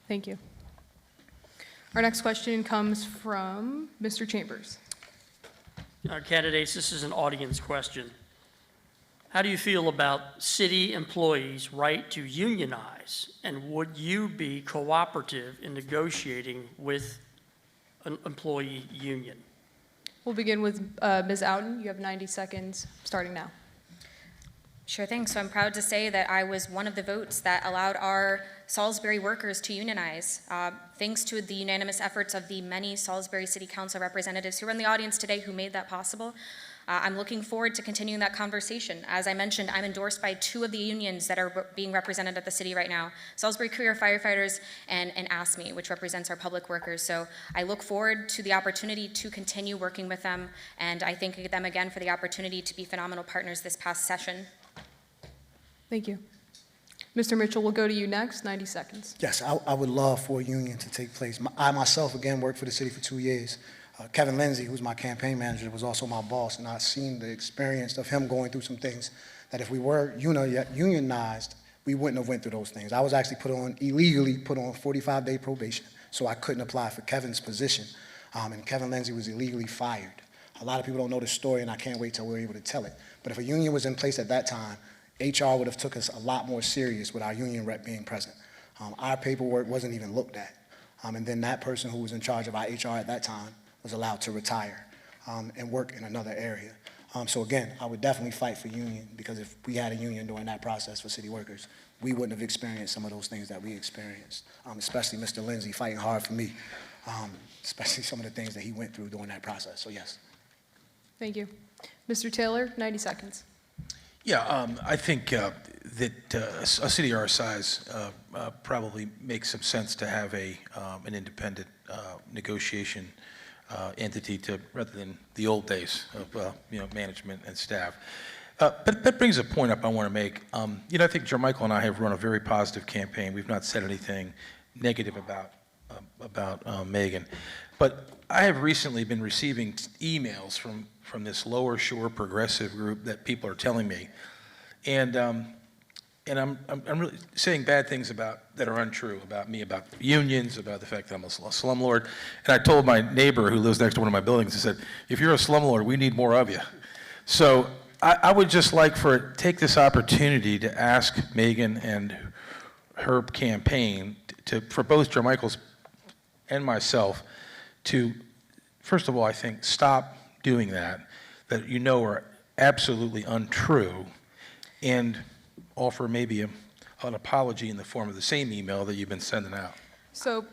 Thank you. Our next question comes from Mr. Chambers. Candidates, this is an audience question. How do you feel about city employees' right to unionize? And would you be cooperative in negotiating with an employee union? We'll begin with Ms. Outen. You have 90 seconds starting now. Sure thing. So I'm proud to say that I was one of the votes that allowed our Salisbury workers to unionize. Thanks to the unanimous efforts of the many Salisbury City Council representatives who are in the audience today who made that possible. I'm looking forward to continuing that conversation. As I mentioned, I'm endorsed by 2 of the unions that are being represented at the city right now, Salisbury Career Firefighters and ASME, which represents our public workers. So I look forward to the opportunity to continue working with them, and I thank them again for the opportunity to be phenomenal partners this past session. Thank you. Mr. Mitchell, we'll go to you next, 90 seconds. Yes, I would love for a union to take place. I myself, again, worked for the city for 2 years. Kevin Lindsay, who's my campaign manager, was also my boss, and I've seen the experience of him going through some things that if we were unionized, we wouldn't have went through those things. I was actually illegally put on 45-day probation, so I couldn't apply for Kevin's position, and Kevin Lindsay was illegally fired. A lot of people don't know the story, and I can't wait till we're able to tell it. But if a union was in place at that time, HR would have took us a lot more serious with our union rep being present. Our paperwork wasn't even looked at. And then that person who was in charge of our HR at that time was allowed to retire and work in another area. So again, I would definitely fight for union, because if we had a union during that process for city workers, we wouldn't have experienced some of those things that we experienced, especially Mr. Lindsay fighting hard for me, especially some of the things that he went through during that process. So yes. Thank you. Mr. Taylor, 90 seconds. Yeah, I think that a city our size probably makes some sense to have an independent negotiation entity rather than the old days of management and staff. But that brings a point up I want to make. I think Jermichael and I have run a very positive campaign. We've not said anything negative about Megan, but I have recently been receiving emails from this Lower Shore progressive group that people are telling me, and I'm really saying bad things that are untrue about me, about unions, about the fact that I'm a slumlord. And I told my neighbor who lives next to one of my buildings, I said, if you're a slumlord, we need more of you. So I would just like take this opportunity to ask Megan and her campaign for both Jermichael's and myself to, first of all, I think, stop doing that are absolutely untrue, and offer maybe an apology in the form of the same email that you've been sending out. So,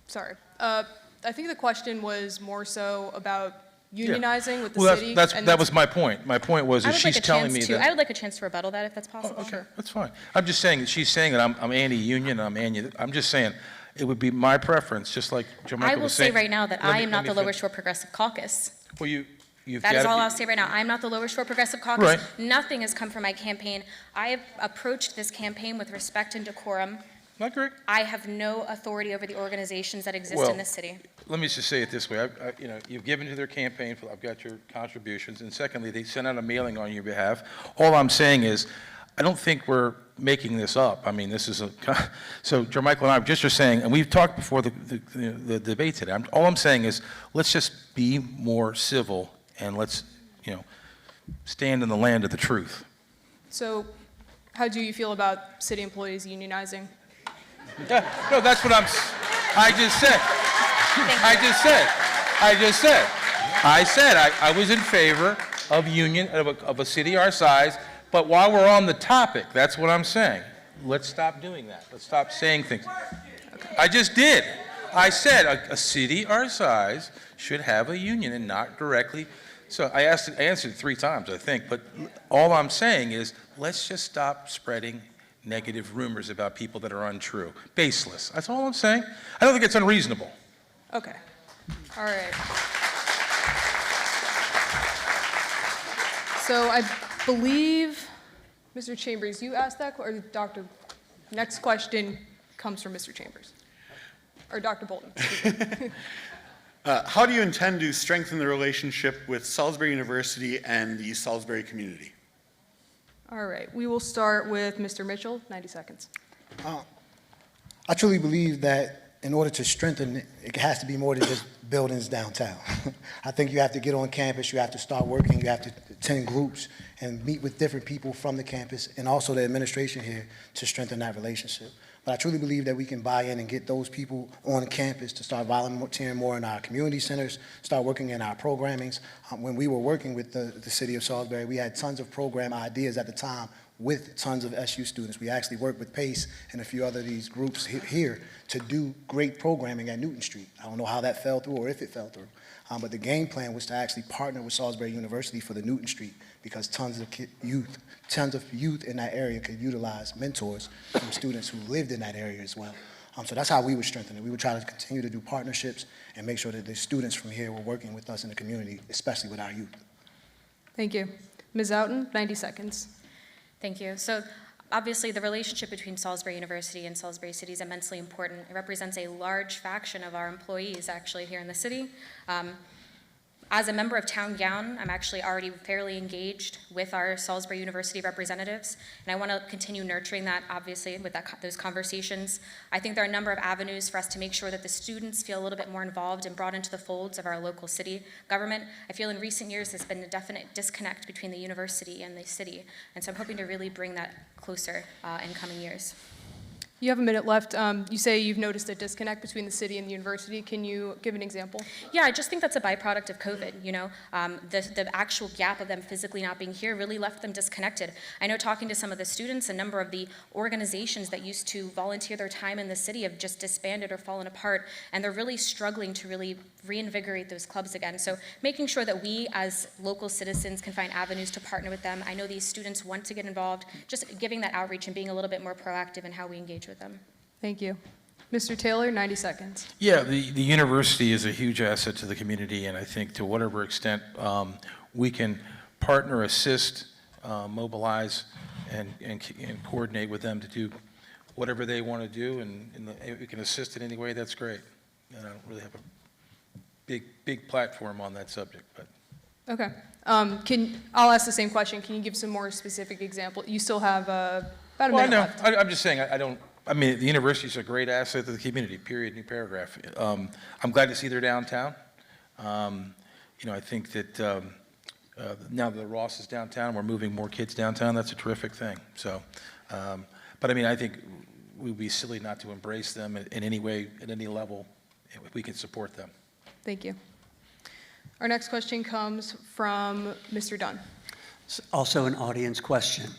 sorry. I think the question was more so about unionizing with the city. That was my point. My point was that she's telling me that. I would like a chance to rebuttal that if that's possible. Oh, okay, that's fine. I'm just saying that she's saying that I'm anti-union, and I'm just saying it would be my preference, just like Jermichael was saying. I will say right now that I am not the Lower Shore Progressive Caucus. Well, that is all I'll say right now. I'm not the Lower Shore Progressive Caucus. Right. Nothing has come from my campaign. I have approached this campaign with respect and decorum. Not great. I have no authority over the organizations that exist in this city. Let me just say it this way. You've given to their campaign. I've got your contributions. And secondly, they sent out a mailing on your behalf. All I'm saying is, I don't think we're making this up. I mean, this is so Jermichael and I just are saying, and we've talked before the debate today. All I'm saying is, let's just be more civil, and let's, stand in the land of the truth. So, how do you feel about city employees unionizing? Yeah, no, that's what I just said. I said I was in favor of union, of a city our size, but while we're on the topic, that's what I'm saying. Let's stop doing that. Let's stop saying things. I just did. I said a city our size should have a union and not directly. So I answered 3 times, I think, but all I'm saying is let's just stop spreading negative rumors about people that are untrue. Baseless. That's all I'm saying. I don't think it's unreasonable. Okay. All right. So I believe, Mr. Chambers, you asked that, or Dr. Next question comes from Mr. Chambers, or Dr. Bolton. How do you intend to strengthen the relationship with Salisbury University and the Salisbury community? All right, we will start with Mr. Mitchell, 90 seconds. I truly believe that in order to strengthen it, it has to be more than just buildings downtown. I think you have to get on campus, you have to start working, you have to attend groups and meet with different people from the campus and also the administration here to strengthen that relationship. But I truly believe that we can buy in and get those people on campus to start volunteering more in our community centers, start working in our programmings. When we were working with the city of Salisbury, we had tons of program ideas at the time with tons of SU students. We actually worked with PACE and a few other of these groups here to do great programming at Newton Street. I don't know how that fell through or if it fell through, but the game plan was to actually partner with Salisbury University for the Newton Street because tons of youth in that area could utilize mentors from students who lived in that area as well. So that's how we would strengthen it. We would try to continue to do partnerships and make sure that the students from here were working with us in the community, especially with our youth. Thank you. Ms. Outen, 90 seconds. Thank you. So obviously the relationship between Salisbury University and Salisbury City is immensely important. It represents a large faction of our employees actually here in the city. As a member of Town Gown, I'm actually already fairly engaged with our Salisbury University representatives, and I want to continue nurturing that, obviously, with those conversations. I think there are a number of avenues for us to make sure that the students feel a little bit more involved and brought into the folds of our local city government. I feel in recent years there's been a definite disconnect between the university and the city, and so I'm hoping to really bring that closer in coming years. You have a minute left. You say you've noticed a disconnect between the city and the university. Can you give an example? Yeah, I just think that's a byproduct of COVID, you know. The actual gap of them physically not being here really left them disconnected. I know talking to some of the students, a number of the organizations that used to volunteer their time in the city have just disbanded or fallen apart, and they're really struggling to really reinvigorate those clubs again. So making sure that we as local citizens can find avenues to partner with them. I know these students want to get involved, just giving that outreach and being a little bit more proactive in how we engage with them. Thank you. Mr. Taylor, 90 seconds. Yeah, the university is a huge asset to the community, and I think to whatever extent we can partner, assist, mobilize, and coordinate with them to do whatever they want to do, and we can assist in any way, that's great. And I don't really have a big platform on that subject, but. Okay. I'll ask the same question. Can you give some more specific example? You still have about a minute left. I'm just saying, I mean, the university is a great asset to the community, period, new paragraph. I'm glad to see they're downtown. You know, I think that now that the Ross is downtown, we're moving more kids downtown, that's a terrific thing. So, but I mean, I think we'd be silly not to embrace them in any way, at any level, if we can support them. Thank you. Our next question comes from Mr. Dunn. Also an audience question.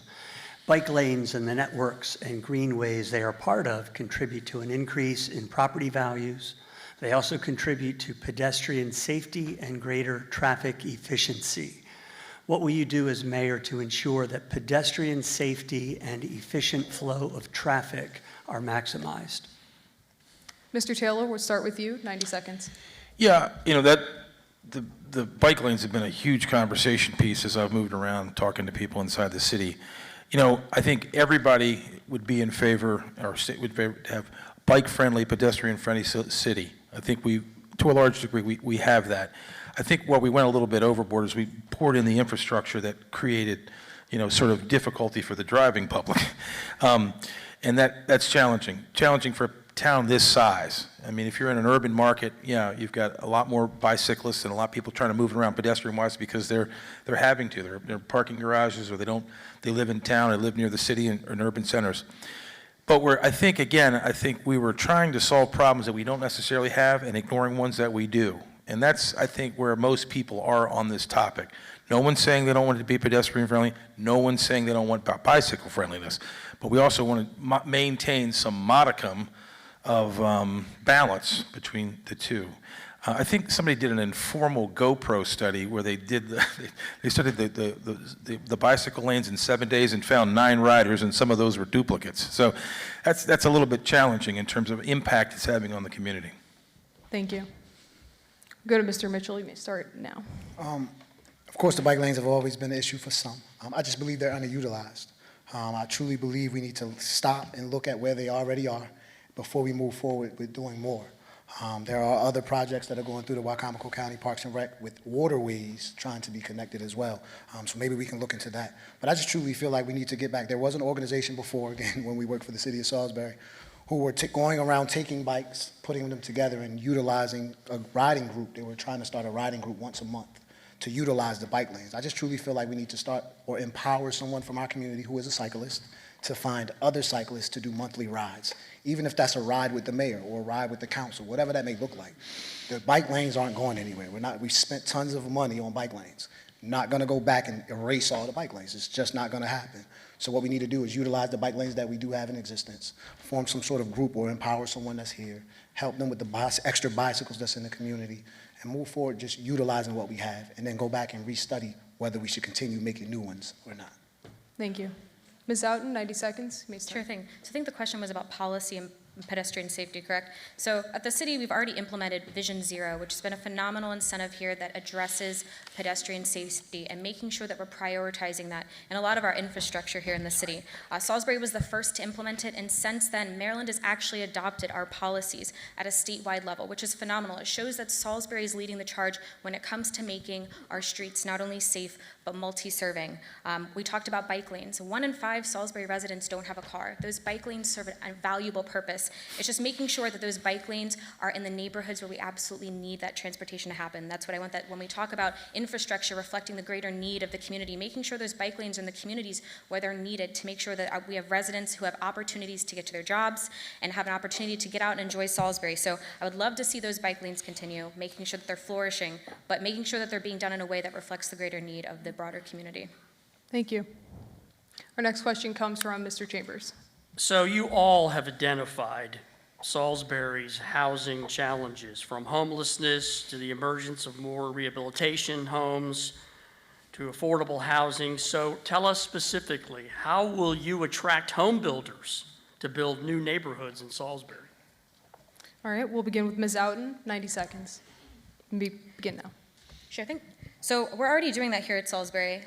Bike lanes and the networks and greenways they are part of contribute to an increase in property values. They also contribute to pedestrian safety and greater traffic efficiency. What will you do as mayor to ensure that pedestrian safety and efficient flow of traffic are maximized? Mr. Taylor, we'll start with you, 90 seconds. Yeah, you know, the bike lanes have been a huge conversation piece as I've moved around talking to people inside the city. You know, I think everybody would be in favor, or would favor to have bike-friendly, pedestrian-friendly city. I think to a large degree, we have that. I think where we went a little bit overboard is we poured in the infrastructure that created, you know, sort of difficulty for the driving public. And that's challenging. Challenging for a town this size. I mean, if you're in an urban market, yeah, you've got a lot more bicyclists and a lot of people trying to move around pedestrian-wise because they're having to. They're parking garages, or they live in town, they live near the city and urban centers. But I think we were trying to solve problems that we don't necessarily have and ignoring ones that we do. And that's, I think, where most people are on this topic. No one's saying they don't want it to be pedestrian-friendly. No one's saying they don't want bicycle friendliness. But we also want to maintain some modicum of balance between the two. I think somebody did an informal GoPro study where they studied the bicycle lanes in 7 days and found 9 riders, and some of those were duplicates. So that's a little bit challenging in terms of impact it's having on the community. Thank you. Go to Mr. Mitchell. You may start now. Of course, the bike lanes have always been an issue for some. I just believe they're underutilized. I truly believe we need to stop and look at where they already are before we move forward with doing more. There are other projects that are going through the Wycomico County Parks and Rec with waterways trying to be connected as well. So maybe we can look into that. But I just truly feel like we need to get back. There was an organization before, again, when we worked for the city of Salisbury, who were going around taking bikes, putting them together and utilizing a riding group. They were trying to start a riding group once a month to utilize the bike lanes. I just truly feel like we need to start or empower someone from our community who is a cyclist to find other cyclists to do monthly rides, even if that's a ride with the mayor or a ride with the council, whatever that may look like. The bike lanes aren't going anywhere. We spent tons of money on bike lanes. Not gonna go back and erase all the bike lanes. It's just not gonna happen. So what we need to do is utilize the bike lanes that we do have in existence, form some sort of group or empower someone that's here, help them with the extra bicycles that's in the community, and move forward just utilizing what we have, and then go back and restudy whether we should continue making new ones or not. Thank you. Ms. Houghton, 90 seconds. You may start. Sure thing. So I think the question was about policy and pedestrian safety, correct? So at the city, we've already implemented Vision Zero, which has been a phenomenal incentive here that addresses pedestrian safety and making sure that we're prioritizing that in a lot of our infrastructure here in the city. Salisbury was the first to implement it, and since then, Maryland has actually adopted our policies at a statewide level, which is phenomenal. It shows that Salisbury is leading the charge when it comes to making our streets not only safe, but multi-serving. We talked about bike lanes. 1 in 5 Salisbury residents don't have a car. Those bike lanes serve a valuable purpose. It's just making sure that those bike lanes are in the neighborhoods where we absolutely need that transportation to happen. That's what I want, that when we talk about infrastructure reflecting the greater need of the community, making sure those bike lanes are in the communities where they're needed to make sure that we have residents who have opportunities to get to their jobs and have an opportunity to get out and enjoy Salisbury. So I would love to see those bike lanes continue, making sure that they're flourishing, but making sure that they're being done in a way that reflects the greater need of the broader community. Thank you. Our next question comes from Mr. Chambers. So you all have identified Salisbury's housing challenges, from homelessness to the emergence of more rehabilitation homes to affordable housing. So tell us specifically, how will you attract home builders to build new neighborhoods in Salisbury? All right, we'll begin with Ms. Houghton, 90 seconds. Begin now. Sure thing. So we're already doing that here at Salisbury.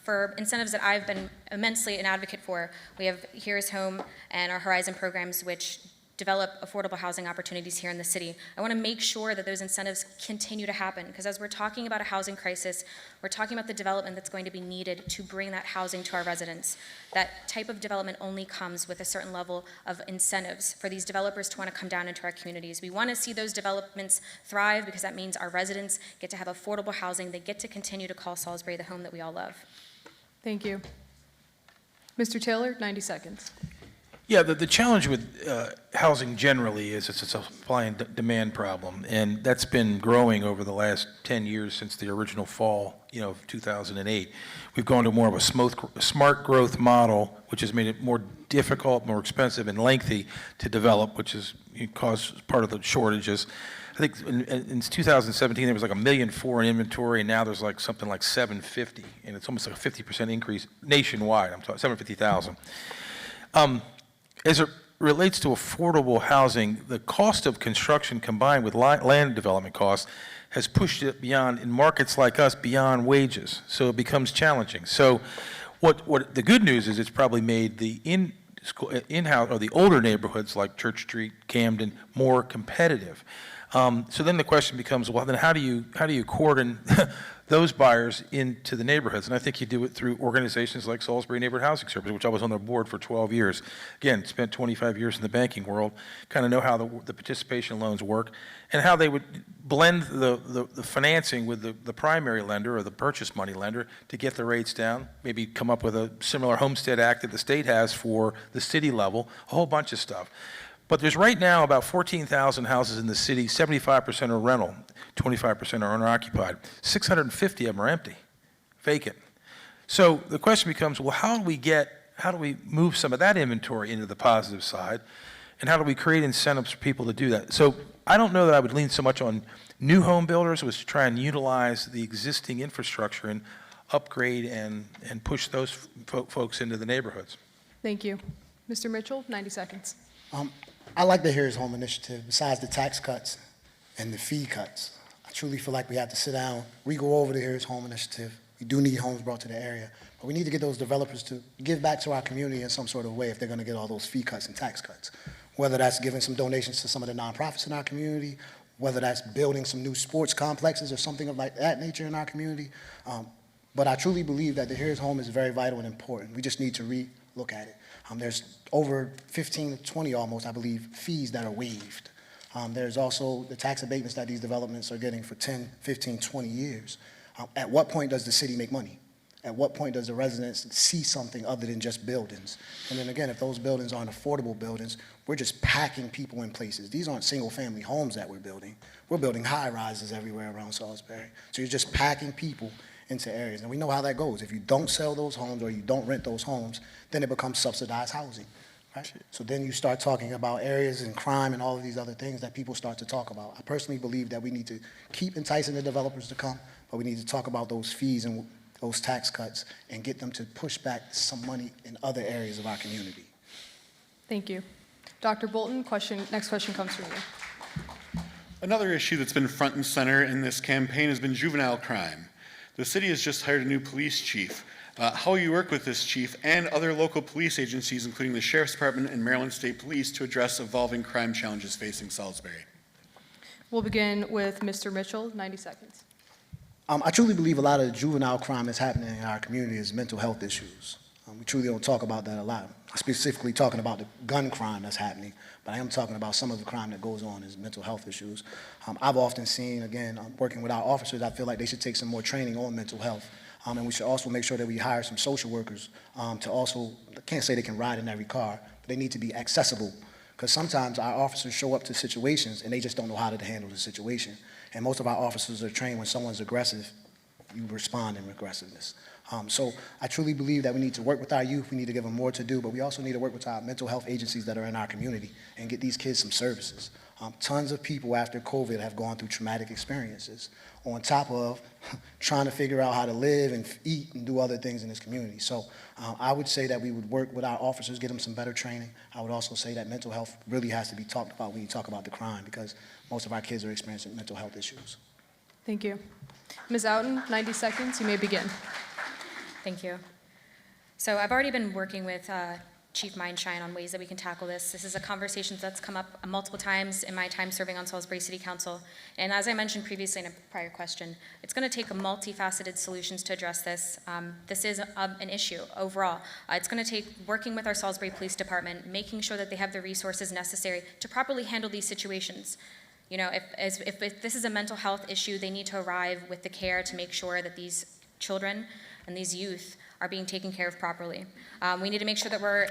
For incentives that I've been immensely an advocate for, we have Here's Home and our Horizon programs, which develop affordable housing opportunities here in the city. I want to make sure that those incentives continue to happen, because as we're talking about a housing crisis, we're talking about the development that's going to be needed to bring that housing to our residents. That type of development only comes with a certain level of incentives for these developers to want to come down into our communities. We want to see those developments thrive, because that means our residents get to have affordable housing. They get to continue to call Salisbury the home that we all love. Thank you. Mr. Taylor, 90 seconds. Yeah, the challenge with housing generally is it's a supply and demand problem, and that's been growing over the last 10 years since the original fall, of 2008. We've gone to more of a smart growth model, which has made it more difficult, more expensive, and lengthy to develop, which has caused part of the shortages. I think in 2017 there was like 1.4 million in inventory, and now there's like something like 750, and it's almost like a 50% increase nationwide. I'm talking 750,000. As it relates to affordable housing, the cost of construction combined with land development costs has pushed it beyond, in markets like us, beyond wages. So it becomes challenging. So what the good news is, it's probably made the in-house or the older neighborhoods like Church Street, Camden, more competitive. So then the question becomes, well, then how do you cordon those buyers into the neighborhoods? And I think you do it through organizations like Salisbury Neighborhood Housing Service, which I was on their board for 12 years. Again, spent 25 years in the banking world, kind of know how the participation loans work and how they would blend the financing with the primary lender or the purchase money lender to get the rates down, maybe come up with a similar Homestead Act that the state has for the city level, a whole bunch of stuff. But there's right now about 14,000 houses in the city, 75% are rental, 25% are owner-occupied. 650 of them are empty, vacant. So the question becomes, well, how do we move some of that inventory into the positive side, and how do we create incentives for people to do that? So I don't know that I would lean so much on new home builders, was to try and utilize the existing infrastructure and upgrade and push those folks into the neighborhoods. Thank you. Mr. Mitchell, 90 seconds. I like the Here's Home initiative. Besides the tax cuts and the fee cuts, I truly feel like we have to sit down, we go over the Here's Home initiative. We do need homes brought to the area, but we need to get those developers to give back to our community in some sort of way if they're going to get all those fee cuts and tax cuts. Whether that's giving some donations to some of the nonprofits in our community, whether that's building some new sports complexes or something of like that nature in our community. But I truly believe that the Here's Home is very vital and important. We just need to look at it. There's over 15 to 20 almost, I believe, fees that are waived. There's also the tax abatements that these developments are getting for 10, 15, 20 years. At what point does the city make money? At what point does the residents see something other than just buildings? And then again, if those buildings aren't affordable buildings, we're just packing people in places. These aren't single-family homes that we're building. We're building high-rises everywhere around Salisbury. So you're just packing people into areas. And we know how that goes. If you don't sell those homes or you don't rent those homes, then it becomes subsidized housing, right? So then you start talking about areas and crime and all of these other things that people start to talk about. I personally believe that we need to keep enticing the developers to come, but we need to talk about those fees and those tax cuts and get them to push back some money in other areas of our community. Thank you. Dr. Bolton, next question comes from you. Another issue that's been front and center in this campaign has been juvenile crime. The city has just hired a new police chief. How will you work with this chief and other local police agencies, including the Sheriff's Department and Maryland State Police, to address evolving crime challenges facing Salisbury? We'll begin with Mr. Mitchell, 90 seconds. I truly believe a lot of the juvenile crime that's happening in our community is mental health issues. We truly don't talk about that a lot. I'm specifically talking about the gun crime that's happening, but I am talking about some of the crime that goes on is mental health issues. I've often seen, again, working with our officers, I feel like they should take some more training on mental health. And we should also make sure that we hire some social workers to also, I can't say they can ride in every car, but they need to be accessible. Because sometimes our officers show up to situations and they just don't know how to handle the situation. And most of our officers are trained when someone's aggressive, you respond in aggressiveness. So I truly believe that we need to work with our youth. We need to give them more to do, but we also need to work with our mental health agencies that are in our community and get these kids some services. Tons of people after COVID have gone through traumatic experiences on top of trying to figure out how to live and eat and do other things in this community. So I would say that we would work with our officers, get them some better training. I would also say that mental health really has to be talked about when you talk about the crime because most of our kids are experiencing mental health issues. Thank you. Ms. Outen, 90 seconds, you may begin. Thank you. So I've already been working with Chief Mindshine on ways that we can tackle this. This is a conversation that's come up multiple times in my time serving on Salisbury City Council. And as I mentioned previously in a prior question, it's going to take a multifaceted solutions to address this. This is an issue overall. It's going to take working with our Salisbury Police Department, making sure that they have the resources necessary to properly handle these situations. You know, if this is a mental health issue, they need to arrive with the care to make sure that these children and these youth are being taken care of properly. We need to make sure that we're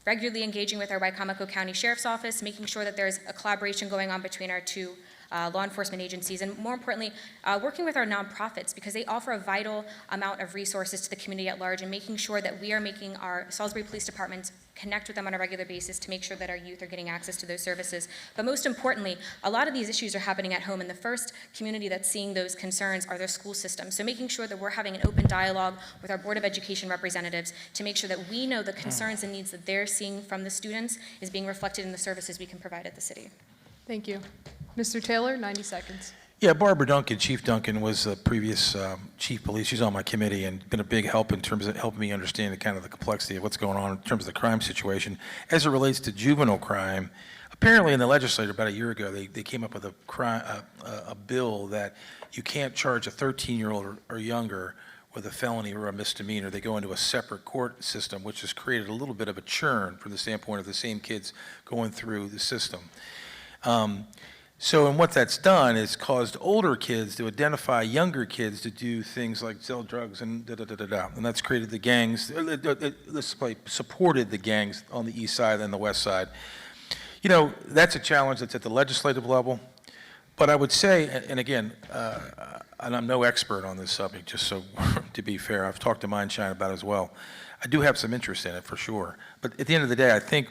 regularly engaging with our Wicomico County Sheriff's Office, making sure that there's a collaboration going on between our two law enforcement agencies, and more importantly, working with our nonprofits because they offer a vital amount of resources to the community at large and making sure that we are making our Salisbury Police Department connect with them on a regular basis to make sure that our youth are getting access to those services. But most importantly, a lot of these issues are happening at home, and the first community that's seeing those concerns are their school systems. So making sure that we're having an open dialogue with our Board of Education representatives to make sure that we know the concerns and needs that they're seeing from the students is being reflected in the services we can provide at the city. Thank you. Mr. Taylor, 90 seconds. Yeah, Barbara Duncan, Chief Duncan, was the previous chief police. She's on my committee and been a big help in terms of helping me understand the complexity of what's going on in terms of the crime situation. As it relates to juvenile crime, apparently in the legislature about a year ago, they came up with a bill that you can't charge a 13-year-old or younger with a felony or a misdemeanor. They go into a separate court system, which has created a little bit of a churn from the standpoint of the same kids going through the system. And what that's done is caused older kids to identify younger kids to do things like sell drugs and da-da-da-da-da. And that's created the gangs, supported the gangs on the east side and the west side. You know, that's a challenge that's at the legislative level. But I would say, and again, and I'm no expert on this subject, just so to be fair, I've talked to Mindshine about it as well. I do have some interest in it for sure. But at the end of the day, I think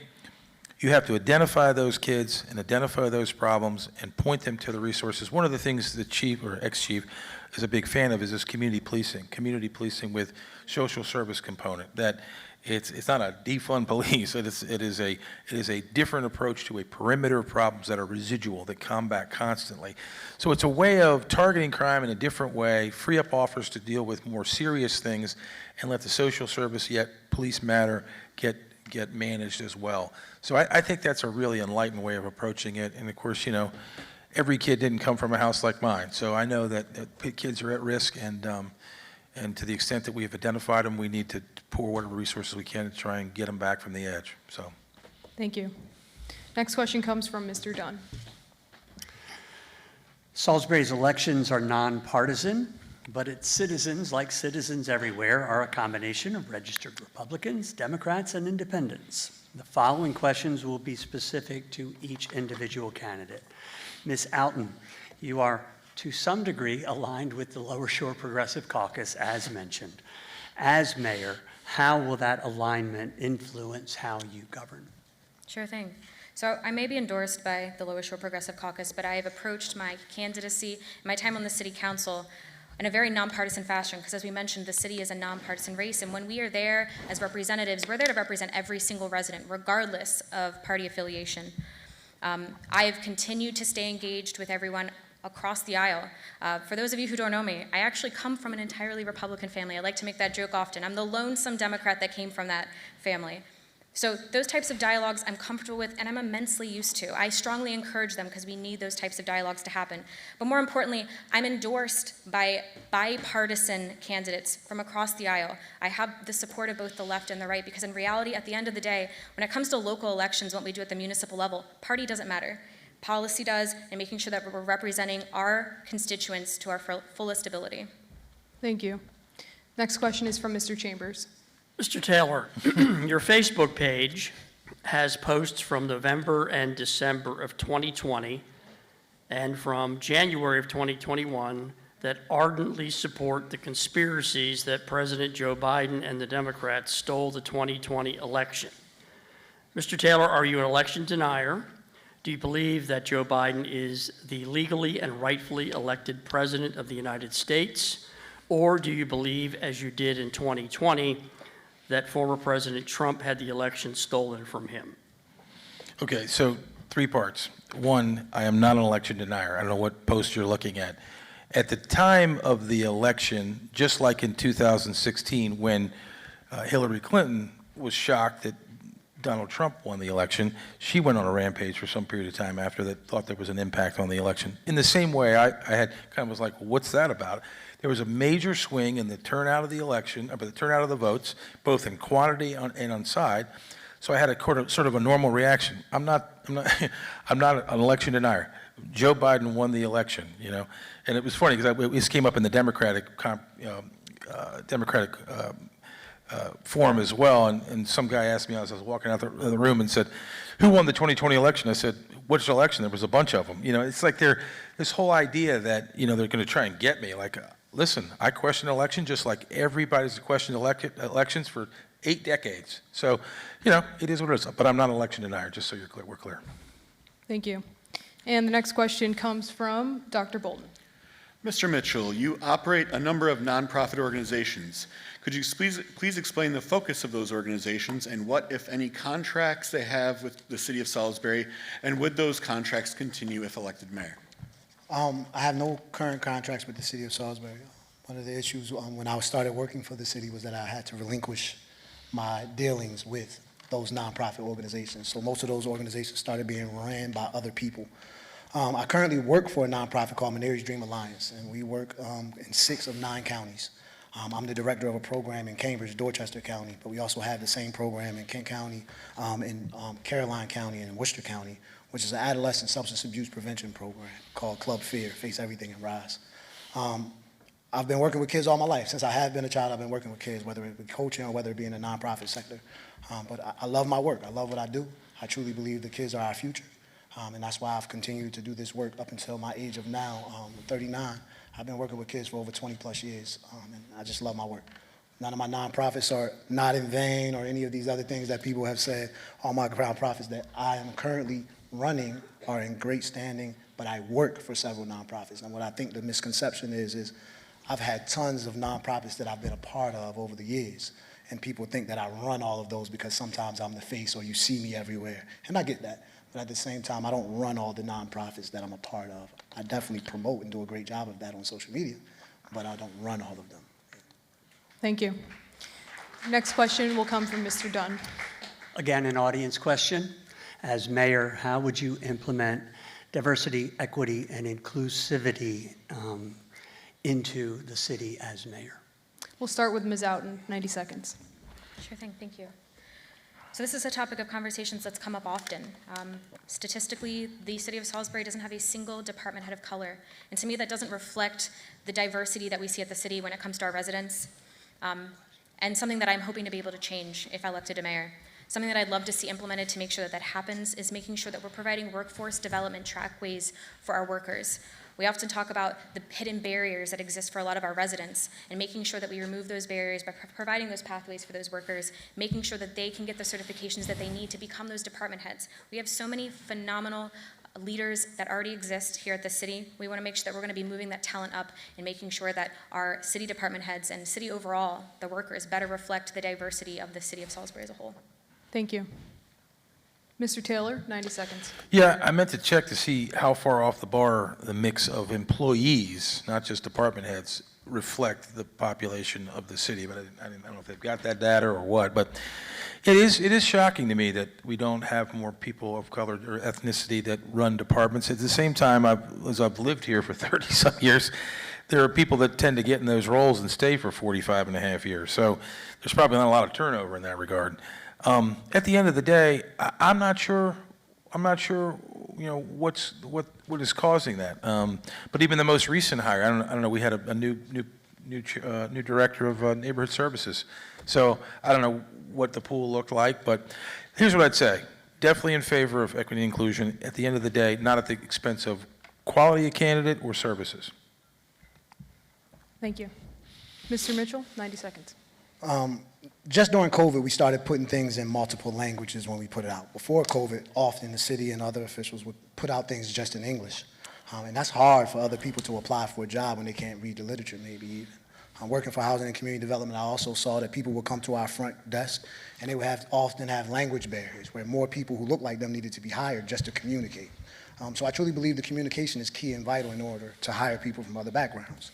you have to identify those kids and identify those problems and point them to the resources. One of the things the chief or ex-chief is a big fan of is this community policing with social service component. That it's not a defund police. It is a different approach to a perimeter of problems that are residual, that come back constantly. So it's a way of targeting crime in a different way, free up officers to deal with more serious things, and let the social service yet police matter get managed as well. So I think that's a really enlightened way of approaching it. And of course, you know, every kid didn't come from a house like mine. So I know that kids are at risk, and And to the extent that we have identified them, we need to pour whatever resources we can to try and get them back from the edge, so. Thank you. Next question comes from Mr. Dunn. Salisbury's elections are nonpartisan, but its citizens, like citizens everywhere, are a combination of registered Republicans, Democrats, and independents. The following questions will be specific to each individual candidate. Ms. Alton, you are to some degree aligned with the Lower Shore Progressive Caucus, as mentioned. As mayor, how will that alignment influence how you govern? Sure thing. So I may be endorsed by the Lower Shore Progressive Caucus, but I have approached my candidacy and my time on the city council in a very nonpartisan fashion, because as we mentioned, the city is a nonpartisan race, and when we are there as representatives, we're there to represent every single resident, regardless of party affiliation. I have continued to stay engaged with everyone across the aisle. For those of you who don't know me, I actually come from an entirely Republican family. I like to make that joke often. I'm the lonesome Democrat that came from that family. So those types of dialogues I'm comfortable with and I'm immensely used to. I strongly encourage them because we need those types of dialogues to happen. But more importantly, I'm endorsed by bipartisan candidates from across the aisle. I have the support of both the left and the right, because in reality, at the end of the day, when it comes to local elections, what we do at the municipal level, party doesn't matter. Policy does, and making sure that we're representing our constituents to our fullest ability. Thank you. Next question is from Mr. Chambers. Mr. Taylor, your Facebook page has posts from November and December of 2020 and from January of 2021 that ardently support the conspiracies that President Joe Biden and the Democrats stole the 2020 election. Mr. Taylor, are you an election denier? Do you believe that Joe Biden is the legally and rightfully elected president of the United States? Or do you believe, as you did in 2020, that former President Trump had the election stolen from him? Okay, so 3 parts. One, I am not an election denier. I don't know what post you're looking at. At the time of the election, just like in 2016, when Hillary Clinton was shocked that Donald Trump won the election, she went on a rampage for some period of time after that, thought there was an impact on the election. In the same way, I had kind of was like, what's that about? There was a major swing in the turnout of the election, the turnout of the votes, both in quantity and on side. So I had a sort of a normal reaction. I'm not an election denier. Joe Biden won the election, you know, and it was funny because this came up in the Democratic forum as well, and some guy asked me as I was walking out the room and said, "Who won the 2020 election?" I said, "Which election?" There was a bunch of them. You know, it's like this whole idea that, you know, they're going to try and get me. Like, listen, I question election just like everybody's questioned elections for 8 decades. So, you know, it is what it is. But I'm not an election denier, just so we're clear. Thank you. And the next question comes from Dr. Bolden. Mr. Mitchell, you operate a number of nonprofit organizations. Could you please explain the focus of those organizations and what, if any, contracts they have with the city of Salisbury, and would those contracts continue if elected mayor? I have no current contracts with the city of Salisbury. One of the issues when I started working for the city was that I had to relinquish my dealings with those nonprofit organizations. So most of those organizations started being ran by other people. I currently work for a nonprofit called Mayoral Dream Alliance, and we work in 6 of 9 counties. I'm the director of a program in Cambridge, Dorchester County, but we also have the same program in Kent County, in Caroline County, and in Worcester County, which is an adolescent substance abuse prevention program called Club Fear, Face Everything and Rise. I've been working with kids all my life. Since I have been a child, I've been working with kids, whether it be coaching or whether it be in the nonprofit sector. But I love my work. I love what I do. I truly believe the kids are our future. And that's why I've continued to do this work up until my age of now, 39. I've been working with kids for over 20 plus years, and I just love my work. None of my nonprofits are not in vain or any of these other things that people have said. All my nonprofits that I am currently running are in great standing, but I work for several nonprofits. And what I think the misconception is I've had tons of nonprofits that I've been a part of over the years, and people think that I run all of those because sometimes I'm the face or you see me everywhere, and I get that. But at the same time, I don't run all the nonprofits that I'm a part of. I definitely promote and do a great job of that on social media, but I don't run all of them. Thank you. Next question will come from Mr. Dunn. Again, an audience question. As mayor, how would you implement diversity, equity, and inclusivity into the city as mayor? We'll start with Ms. Outen, 90 seconds. Sure thing, thank you. So this is a topic of conversations that's come up often. Statistically, the city of Salisbury doesn't have a single department head of color. And to me, that doesn't reflect the diversity that we see at the city when it comes to our residents. And something that I'm hoping to be able to change if elected to mayor. Something that I'd love to see implemented to make sure that that happens is making sure that we're providing workforce development trackways for our workers. We often talk about the hidden barriers that exist for a lot of our residents and making sure that we remove those barriers by providing those pathways for those workers, making sure that they can get the certifications that they need to become those department heads. We have so many phenomenal leaders that already exist here at the city. We want to make sure that we're going to be moving that talent up and making sure that our city department heads and city overall, the workers, better reflect the diversity of the city of Salisbury as a whole. Thank you. Mr. Taylor, 90 seconds. Yeah, I meant to check to see how far off the bar the mix of employees, not just department heads, reflect the population of the city, but I don't know if they've got that data or what, but it is shocking to me that we don't have more people of color or ethnicity that run departments. At the same time, as I've lived here for 30-some years, there are people that tend to get in those roles and stay for 45 and a half years, so there's probably not a lot of turnover in that regard. At the end of the day, I'm not sure, you know, what is causing that. But even the most recent hire, I don't know, we had a new director of neighborhood services. So I don't know what the pool looked like, but here's what I'd say. Definitely in favor of equity and inclusion. At the end of the day, not at the expense of quality of candidate or services. Thank you. Mr. Mitchell, 90 seconds. Just during COVID, we started putting things in multiple languages when we put it out. Before COVID, often the city and other officials would put out things just in English. And that's hard for other people to apply for a job when they can't read the literature, maybe even. Working for housing and community development, I also saw that people would come to our front desk and they would often have language barriers where more people who look like them needed to be hired just to communicate. So I truly believe the communication is key and vital in order to hire people from other backgrounds.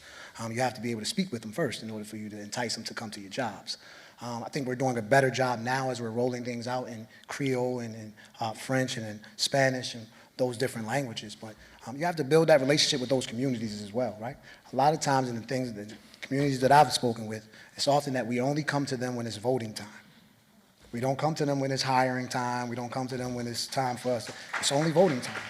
You have to be able to speak with them first in order for you to entice them to come to your jobs. I think we're doing a better job now as we're rolling things out in Creole and in French and in Spanish and those different languages. But you have to build that relationship with those communities as well, right? A lot of times in the communities that I've spoken with, it's often that we only come to them when it's voting time. We don't come to them when it's hiring time. We don't come to them when it's time for us. It's only voting time.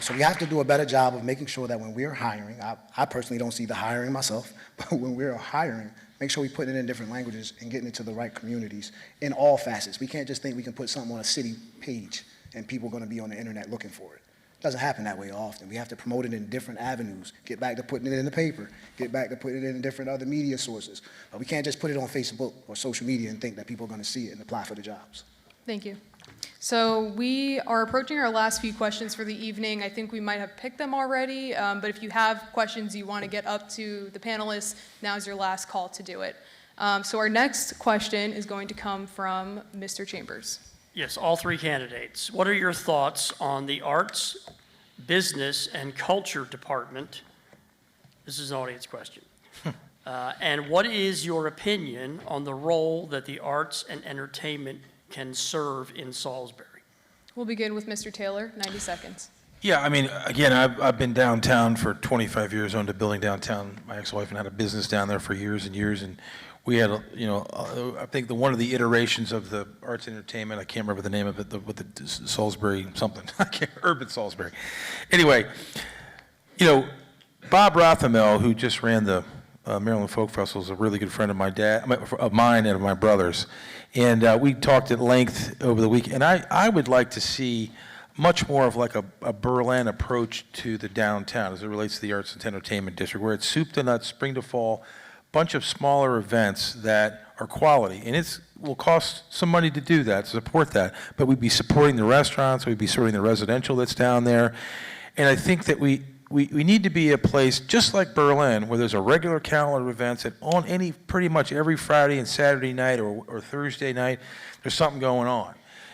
So we have to do a better job of making sure that when we're hiring, I personally don't see the hiring myself, but when we're hiring, make sure we put it in different languages and getting it to the right communities in all facets. We can't just think we can put something on a city page and people are going to be on the internet looking for it. It doesn't happen that way often. We have to promote it in different avenues, get back to putting it in the paper, get back to putting it in different other media sources. But we can't just put it on Facebook or social media and think that people are going to see it and apply for the jobs. Thank you. So we are approaching our last few questions for the evening. I think we might have picked them already, but if you have questions you want to get up to the panelists, now's your last call to do it. So our next question is going to come from Mr. Chambers. Yes, all three candidates. What are your thoughts on the Arts, Business, and Culture Department? This is an audience question. And what is your opinion on the role that the arts and entertainment can serve in Salisbury? We'll begin with Mr. Taylor, 90 seconds. Yeah, I mean, again, I've been downtown for 25 years, owned a building downtown. My ex-wife and had a business down there for years and years, and we had, I think one of the iterations of the arts and entertainment, I can't remember the name of it, with the Salisbury something, Urban Salisbury. Anyway, Bob Rothamel, who just ran the Maryland Folk Festival, is a really good friend of mine and of my brother's. And we talked at length over the week, and I would like to see much more of like a Berlin approach to the downtown as it relates to the arts and entertainment district, where it's soup to nuts, spring to fall, bunch of smaller events that are quality. And it will cost some money to do that, to support that, but we'd be supporting the restaurants, we'd be supporting the residential that's down there. And I think that we need to be a place just like Berlin, where there's a regular calendar of events, and on pretty much every Friday and Saturday night or Thursday night, there's something going on.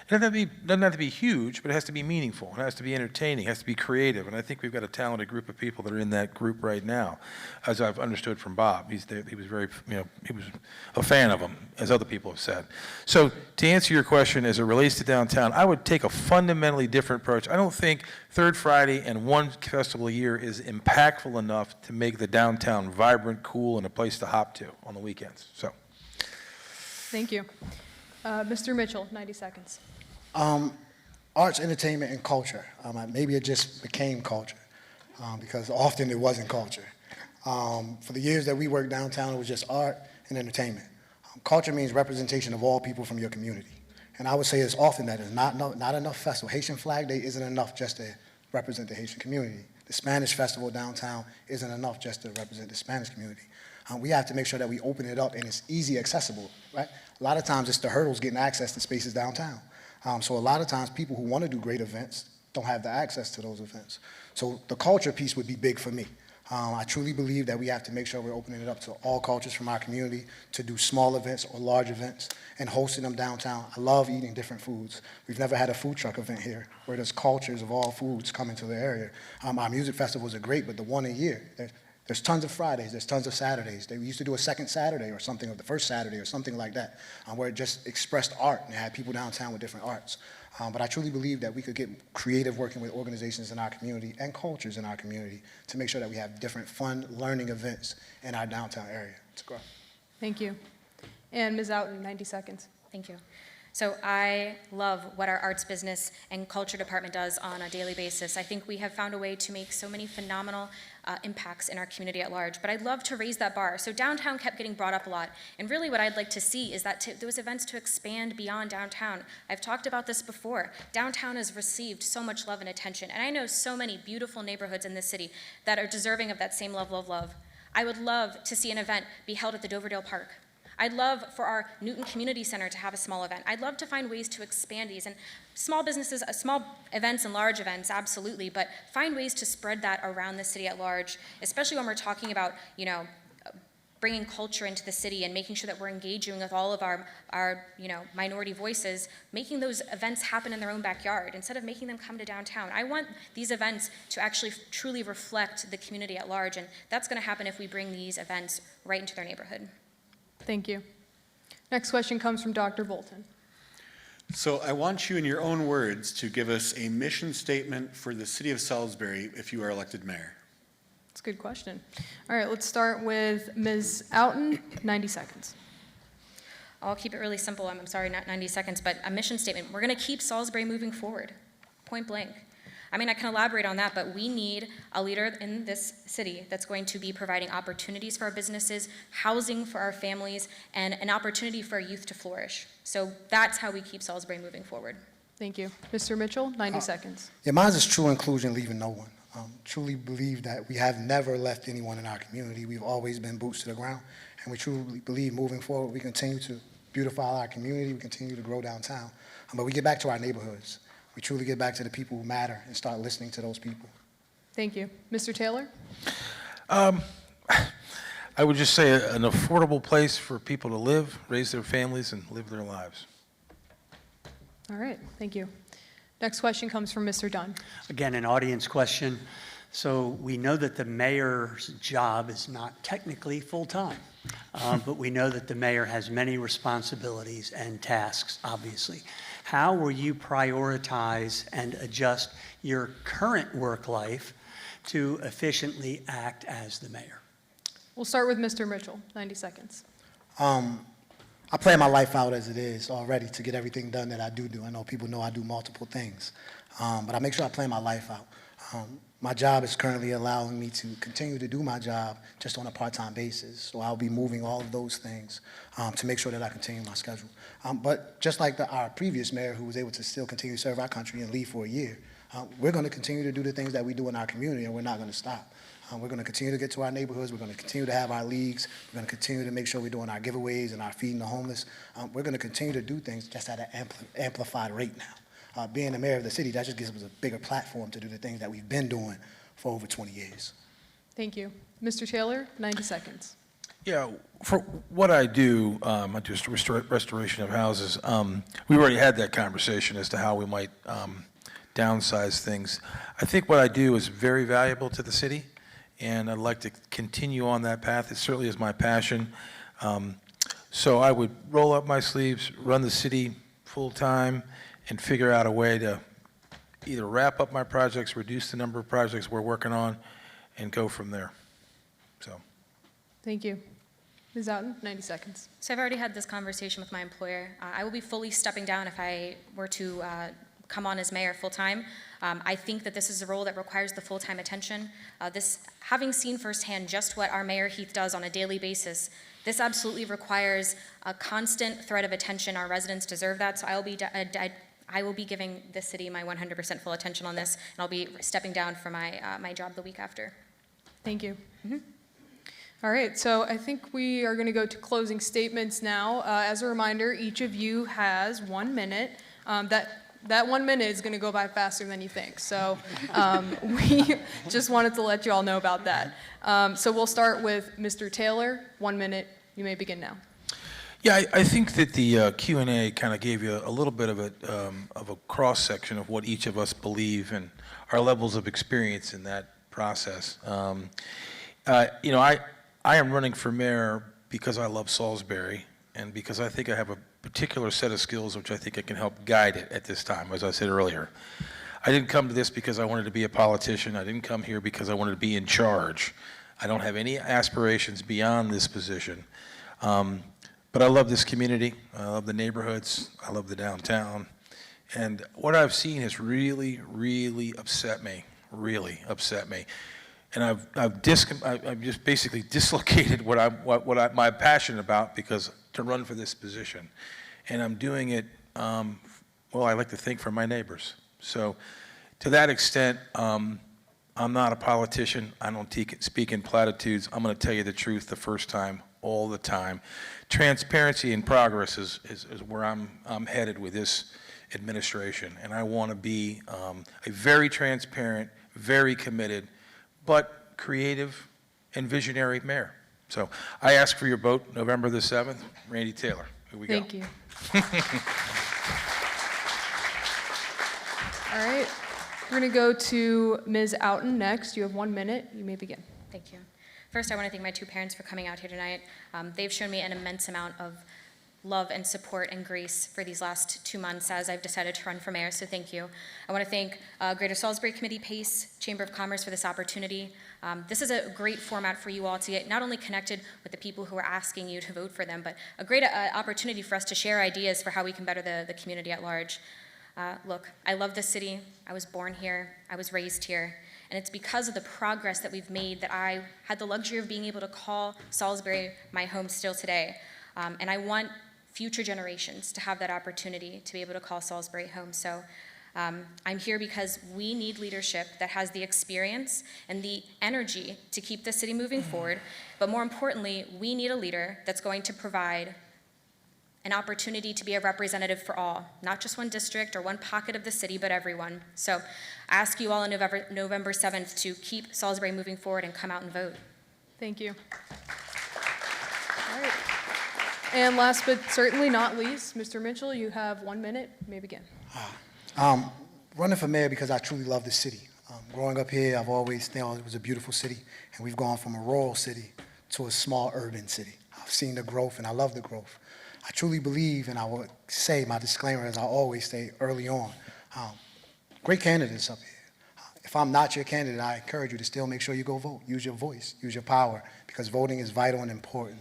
doesn't have to be huge, but it has to be meaningful. It has to be entertaining. It has to be creative. And I think we've got a talented group of people that are in that group right now, as I've understood from Bob. He was very, he was a fan of them, as other people have said. So to answer your question, as it relates to downtown, I would take a fundamentally different approach. I don't think Third Friday and one festival a year is impactful enough to make the downtown vibrant, cool, and a place to hop to on the weekends. So. Thank you. Mr. Mitchell, 90 seconds. Arts, entertainment, and culture. Maybe it just became culture because often it wasn't culture. For the years that we worked downtown, it was just art and entertainment. Culture means representation of all people from your community. And I would say it's often that there's not enough festival. Haitian Flag Day isn't enough just to represent the Haitian community. The Spanish Festival downtown isn't enough just to represent the Spanish community. We have to make sure that we open it up and it's easy accessible, right? A lot of times it's the hurdles getting access to spaces downtown. So a lot of times people who want to do great events don't have the access to those events. So the culture piece would be big for me. I truly believe that we have to make sure we're opening it up to all cultures from our community to do small events or large events and hosting them downtown. I love eating different foods. We've never had a food truck event here where there's cultures of all foods coming to the area. Our music festivals are great, but the one a year, there's tons of Fridays, there's tons of Saturdays. They used to do a second Saturday or something, or the first Saturday or something like that, where it just expressed art and had people downtown with different arts. But I truly believe that we could get creative working with organizations in our community and cultures in our community to make sure that we have different fun learning events in our downtown area to grow. Thank you. And Ms. Outen, 90 seconds. Thank you. So I love what our arts business and culture department does on a daily basis. I think we have found a way to make so many phenomenal impacts in our community at large, but I'd love to raise that bar. So downtown kept getting brought up a lot, and really what I'd like to see is that those events to expand beyond downtown. I've talked about this before. Downtown has received so much love and attention, and I know so many beautiful neighborhoods in this city that are deserving of that same level of love. I would love to see an event be held at the Doverdale Park. I'd love for our Newton Community Center to have a small event. I'd love to find ways to expand these. And small businesses, small events and large events, absolutely, but find ways to spread that around the city at large, especially when we're talking about, bringing culture into the city and making sure that we're engaging with all of our minority voices, making those events happen in their own backyard instead of making them come to downtown. I want these events to actually truly reflect the community at large, and that's going to happen if we bring these events right into their neighborhood. Thank you. Next question comes from Dr. Bolton. So I want you in your own words to give us a mission statement for the city of Salisbury if you are elected mayor. That's a good question. All right, let's start with Ms. Outen, 90 seconds. I'll keep it really simple. I'm sorry, not 90 seconds, but a mission statement. We're going to keep Salisbury moving forward, point blank. I mean, I can elaborate on that, but we need a leader in this city that's going to be providing opportunities for our businesses, housing for our families, and an opportunity for our youth to flourish. So that's how we keep Salisbury moving forward. Thank you. Mr. Mitchell, 90 seconds. Yeah, mine is true inclusion, leaving no one. Truly believe that we have never left anyone in our community. We've always been boots to the ground, and we truly believe moving forward we continue to beautify our community, we continue to grow downtown, but we get back to our neighborhoods. We truly get back to the people who matter and start listening to those people. Thank you. Mr. Taylor? I would just say an affordable place for people to live, raise their families, and live their lives. All right, thank you. Next question comes from Mr. Dunn. Again, an audience question. So we know that the mayor's job is not technically full-time, but we know that the mayor has many responsibilities and tasks, obviously. How will you prioritize and adjust your current work life to efficiently act as the mayor? We'll start with Mr. Mitchell, 90 seconds. I plan my life out as it is already to get everything done that I do. I know people know I do multiple things, but I make sure I plan my life out. My job is currently allowing me to continue to do my job just on a part-time basis, so I'll be moving all of those things to make sure that I continue my schedule. But just like our previous mayor who was able to still continue to serve our country and leave for a year, we're going to continue to do the things that we do in our community, and we're not going to stop. We're going to continue to get to our neighborhoods. We're going to continue to have our leagues. We're going to continue to make sure we're doing our giveaways and our feeding the homeless. We're going to continue to do things just at an amplified rate now. Being the mayor of the city, that just gives us a bigger platform to do the things that we've been doing for over 20 years. Thank you. Mr. Taylor, 90 seconds. Yeah, for what I do, I do restoration of houses. We already had that conversation as to how we might downsize things. I think what I do is very valuable to the city, and I'd like to continue on that path. It certainly is my passion. So I would roll up my sleeves, run the city full-time, and figure out a way to either wrap up my projects, reduce the number of projects we're working on, and go from there. So. Thank you. Ms. Outen, 90 seconds. So I've already had this conversation with my employer. I will be fully stepping down if I were to come on as mayor full-time. I think that this is a role that requires the full-time attention. Having seen firsthand just what our Mayor Heath does on a daily basis, this absolutely requires a constant thread of attention. Our residents deserve that, so I will be giving the city my 100% full attention on this, and I'll be stepping down for my job the week after. Thank you. All right, so I think we are going to go to closing statements now. As a reminder, each of you has 1 minute. That 1 minute is going to go by faster than you think. So we just wanted to let you all know about that. So we'll start with Mr. Taylor. 1 minute. You may begin now. Yeah, I think that the Q&A kind of gave you a little bit of a cross-section of what each of us believe and our levels of experience in that process. You know, I am running for mayor because I love Salisbury and because I think I have a particular set of skills which I think I can help guide it at this time, as I said earlier. I didn't come to this because I wanted to be a politician. I didn't come here because I wanted to be in charge. I don't have any aspirations beyond this position. But I love this community. I love the neighborhoods. I love the downtown. And what I've seen has really, really upset me, And I've just basically dislocated what I'm passionate about because to run for this position. And I'm doing it, well, I like to think for my neighbors. So to that extent, I'm not a politician. I don't speak in platitudes. I'm going to tell you the truth the first time, all the time. Transparency and progress is where I'm headed with this administration. And I want to be a very transparent, very committed, but creative and visionary mayor. So I ask for your vote November the 7th. Randy Taylor. Here we go. Thank you. All right. We're going to go to Ms. Outen next. You have 1 minute. You may begin. Thank you. First, I want to thank my two parents for coming out here tonight. They've shown me an immense amount of love and support and grace for these last 2 months as I've decided to run for mayor, so thank you. I want to thank Greater Salisbury Committee, PACE, Chamber of Commerce for this opportunity. This is a great format for you all to get not only connected with the people who are asking you to vote for them, but a great opportunity for us to share ideas for how we can better the community at large. Look, I love this city. I was born here. I was raised here. And it's because of the progress that we've made that I had the luxury of being able to call Salisbury my home still today. And I want future generations to have that opportunity to be able to call Salisbury home. So I'm here because we need leadership that has the experience and the energy to keep the city moving forward. But more importantly, we need a leader that's going to provide an opportunity to be a representative for all, not just one district or one pocket of the city, but everyone. So I ask you all on November 7th to keep Salisbury moving forward and come out and vote. Thank you. All right. And last but certainly not least, Mr. Mitchell, you have 1 minute. You may begin. Running for mayor because I truly love the city. Growing up here, I've always thought it was a beautiful city, and we've gone from a rural city to a small urban city. I've seen the growth, and I love the growth. I truly believe, and I would say, my disclaimer, as I always say early on, great candidates up here. If I'm not your candidate, I encourage you to still make sure you go vote. Use your voice, use your power, because voting is vital and important.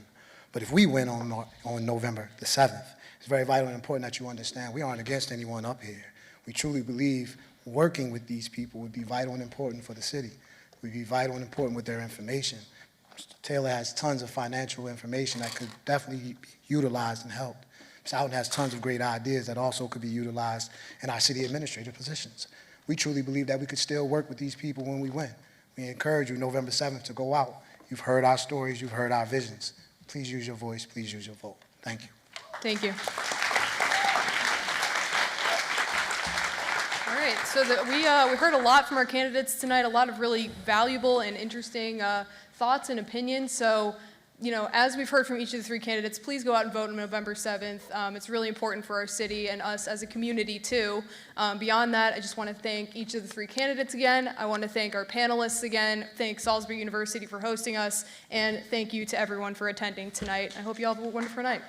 But if we win on November the 7th, it's very vital and important that you understand we aren't against anyone up here. We truly believe working with these people would be vital and important for the city. It would be vital and important with their information. Mr. Taylor has tons of financial information that could definitely be utilized and helped. Ms. Outen has tons of great ideas that also could be utilized in our city administrative positions. We truly believe that we could still work with these people when we win. We encourage you November 7th to go out. You've heard our stories, you've heard our visions. Please use your voice, please use your vote. Thank you. Thank you. All right, so we heard a lot from our candidates tonight, a lot of really valuable and interesting thoughts and opinions. So as we've heard from each of the three candidates, please go out and vote on November 7th. It's really important for our city and us as a community, too. Beyond that, I just want to thank each of the three candidates again. I want to thank our panelists again, thank Salisbury University for hosting us, and thank you to everyone for attending tonight. I hope you all have a wonderful night.